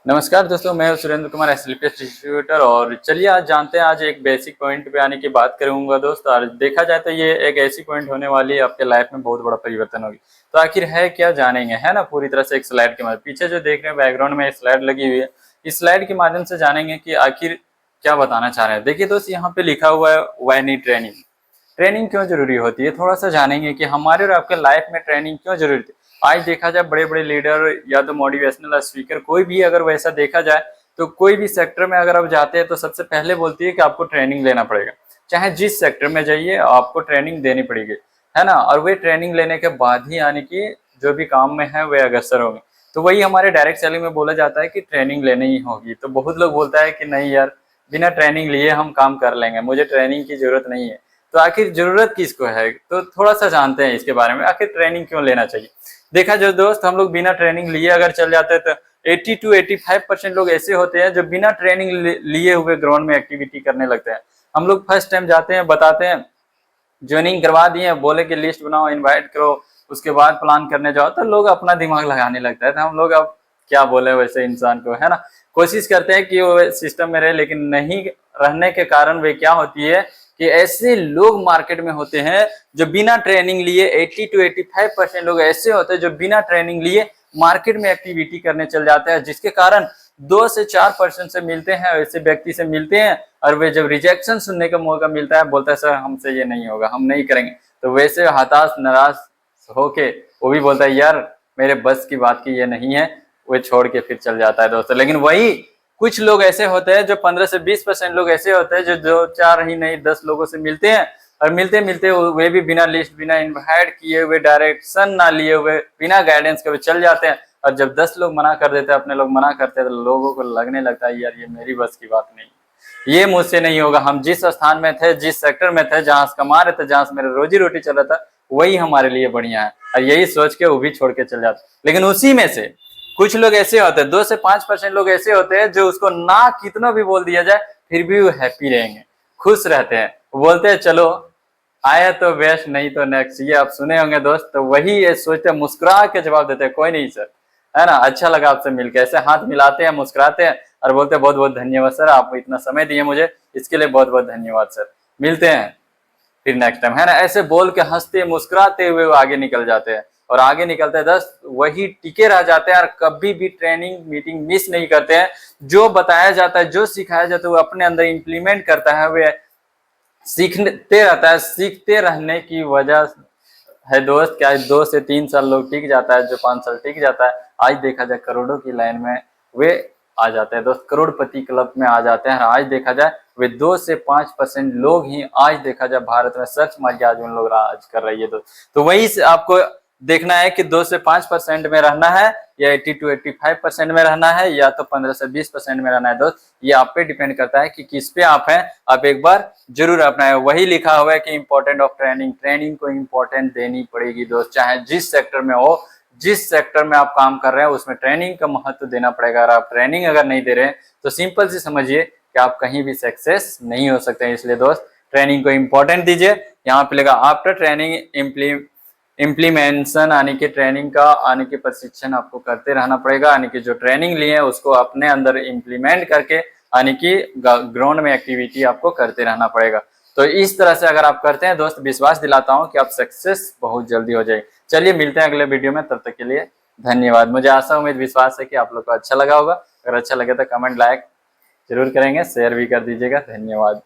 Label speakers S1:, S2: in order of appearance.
S1: नमस्कार दोस्तों, मैं हूं सुरेंद्र कुमार एसएलपीएस डिस्ट्रीब्यूटर। और चलिए आज जानते हैं, आज एक बेसिक पॉइंट पे आने की बात करूंगा दोस्त। और देखा जाए तो ये एक ऐसी पॉइंट होने वाली है आपके लाइफ में बहुत बड़ा परिवर्तन होगी। तो आखिर है क्या, जानेंगे, है ना, पूरी तरह से एक स्लाइड के माध्यम। पीछे जो देख रहे हैं बैकग्राउंड में स्लाइड लगी हुई है, इस स्लाइड के माध्यम से जानेंगे कि आखिर क्या बताना चाह रहे हैं। देखिए दोस्त, यहाँ पे लिखा हुआ है व्हाई नीड ट्रेनिंग। ट्रेनिंग क्यों जरूरी होती है, थोड़ा सा जानेंगे कि हमारे और आपके लाइफ में ट्रेनिंग क्यों जरूरी थी। आज देखा जाए बड़े बड़े लीडर या तो मोटिवेशनल स्पीकर, कोई भी अगर वैसा देखा जाए तो कोई भी सेक्टर में अगर आप जाते हैं तो सबसे पहले बोलती है कि आपको ट्रेनिंग लेना पड़ेगा। चाहे जिस सेक्टर में जाइए आपको ट्रेनिंग देनी पड़ेगी, है ना। और वे ट्रेनिंग लेने के बाद ही यानी कि जो भी काम में है वे अग्रसर होंगे। तो वही हमारे डायरेक्ट सेलिंग में बोला जाता है कि ट्रेनिंग लेनी ही होगी। तो बहुत लोग बोलता है कि नहीं यार, बिना ट्रेनिंग लिए हम काम कर लेंगे, मुझे ट्रेनिंग की जरूरत नहीं है। तो आखिर जरूरत किसको है, तो थोड़ा सा जानते हैं इसके बारे में, आखिर ट्रेनिंग क्यों लेना चाहिए। देखा जो दोस्त, हम लोग बिना ट्रेनिंग लिए अगर चल जाते हैं तो 80 to 85% लोग ऐसे होते हैं जो बिना ट्रेनिंग लिए हुए ग्राउंड में एक्टिविटी करने लगते हैं। हम लोग फर्स्ट टाइम जाते हैं, बताते हैं, ज्वाइनिंग करवा दिए, बोले कि लिस्ट बनाओ, इनवाइट करो, उसके बाद प्लान करने जाओ तो लोग अपना दिमाग लगाने लगता है। तो हम लोग अब क्या बोले वैसे इंसान को, है ना। कोशिश करते हैं कि वो सिस्टम में रहे, लेकिन नहीं रहने के कारण वे क्या होती है कि ऐसे लोग मार्केट में होते हैं जो बिना ट्रेनिंग लिए 80 to 85% लोग ऐसे होते हैं जो बिना ट्रेनिंग लिए मार्केट में एक्टिविटी करने चल जाते हैं, जिसके कारण 2 से 4% से मिलते हैं, ऐसे व्यक्ति से मिलते हैं, और वे जब रिजेक्शन सुनने का मौका मिलता है बोलता है सर हमसे ये नहीं होगा, हम नहीं करेंगे। तो वैसे हताश निराश होके वो भी बोलता है यार मेरे बस की बात की ये नहीं है, वो छोड़ के फिर चल जाता है दोस्तों। लेकिन वही कुछ लोग ऐसे होते हैं जो 15 से 20% लोग ऐसे होते हैं जो 2 4 ही नहीं 10 लोगों से मिलते हैं, और मिलते मिलते वे भी बिना लिस्ट, बिना इनवाइट किए हुए, डायरेक्शन ना लिए हुए, बिना गाइडेंस के चल जाते हैं। और जब 10 लोग मना कर देते हैं, अपने लोग मना करते हैं, तो लोगों को लगने लगता है यार ये मेरी बस की बात नहीं, ये मुझसे नहीं होगा। हम जिस स्थान में थे, जिस सेक्टर में थे, जहां से कमा रहे थे, जहां से मेरा रोजी रोटी चल रहा था, वही हमारे लिए बढ़िया है। और यही सोच के वो भी छोड़ के चल जाते। लेकिन उसी में से कुछ लोग ऐसे होते हैं, 2 से 5% लोग ऐसे होते हैं जो उसको ना कितना भी बोल दिया जाए फिर भी वो हैप्पी रहेंगे, खुश रहते हैं, बोलते हैं चलो आया तो बेस्ट, नहीं तो नेक्स्ट। ये आप सुने होंगे दोस्त। तो वही ये सोचते हैं, मुस्कुरा के जवाब देते हैं कोई नहीं सर, है ना, अच्छा लगा आपसे मिलकर। ऐसे हाथ मिलाते हैं, मुस्कुराते हैं और बोलते हैं बहुत बहुत धन्यवाद सर, आप इतना समय दिए मुझे, इसके लिए बहुत बहुत धन्यवाद सर, मिलते हैं फिर नेक्स्ट टाइम, है ना। ऐसे बोल के हंसते मुस्कुराते हुए वो आगे निकल जाते हैं। और आगे निकलते हैं 10 वही टिके रह जाते हैं और कभी भी ट्रेनिंग मीटिंग मिस नहीं करते हैं। जो बताया जाता है, जो सिखाया जाता है, वो अपने अंदर इंप्लीमेंट करता है, वे सीखते रहता है। सीखते रहने की वजह है दोस्त क्या है, 2 से 3 साल लोग टिक जाता है, जो 5 साल टिक जाता है आज देखा जाए करोड़ों की लाइन में वे आ जाते हैं दोस्त, करोड़पति क्लब में आ जाते हैं। आज देखा जाए वे 2 से 5% लोग ही आज देखा जाए भारत में सर्च मार के आज उन लोग राज कर रही है दोस्त। तो वही से आपको देखना है कि 2 से 5% में रहना है या 80 to 85% में रहना है या तो 15 से 20% में रहना है दोस्त। ये आप पे डिपेंड करता है कि किस पे आप हैं। आप एक बार जरूर अपनाएं। वही लिखा हुआ है कि इंपॉर्टेंट ऑफ ट्रेनिंग, ट्रेनिंग को इंपॉर्टेंट देनी पड़ेगी दोस्त, चाहे जिस सेक्टर में हो, जिस सेक्टर में आप काम कर रहे हैं उसमें ट्रेनिंग का महत्व देना पड़ेगा। और आप ट्रेनिंग अगर नहीं दे रहे हैं तो सिंपल सी समझिए कि आप कहीं भी सक्सेस नहीं हो सकते हैं। इसलिए दोस्त ट्रेनिंग को इंपॉर्टेंट दीजिए। यहाँ पे लगा आफ्टर ट्रेनिंग इम्प्लीमेंशन, यानी कि ट्रेनिंग का आने के प्रशिक्षण आपको करते रहना पड़ेगा, यानी कि जो ट्रेनिंग लिए उसको अपने अंदर इम्प्लीमेंट करके यानी कि ग्राउंड में एक्टिविटी आपको करते रहना पड़ेगा। तो इस तरह से अगर आप करते हैं दोस्त, विश्वास दिलाता हूं कि आप सक्सेस बहुत जल्दी हो जाएगी। चलिए मिलते हैं अगले वीडियो में, तब तक के लिए धन्यवाद। मुझे आशा उम्मीद विश्वास है कि आप लोग को अच्छा लगा होगा। अगर अच्छा लगे तो कमेंट लाइक जरूर करेंगे, शेयर भी कर दीजिएगा। धन्यवाद।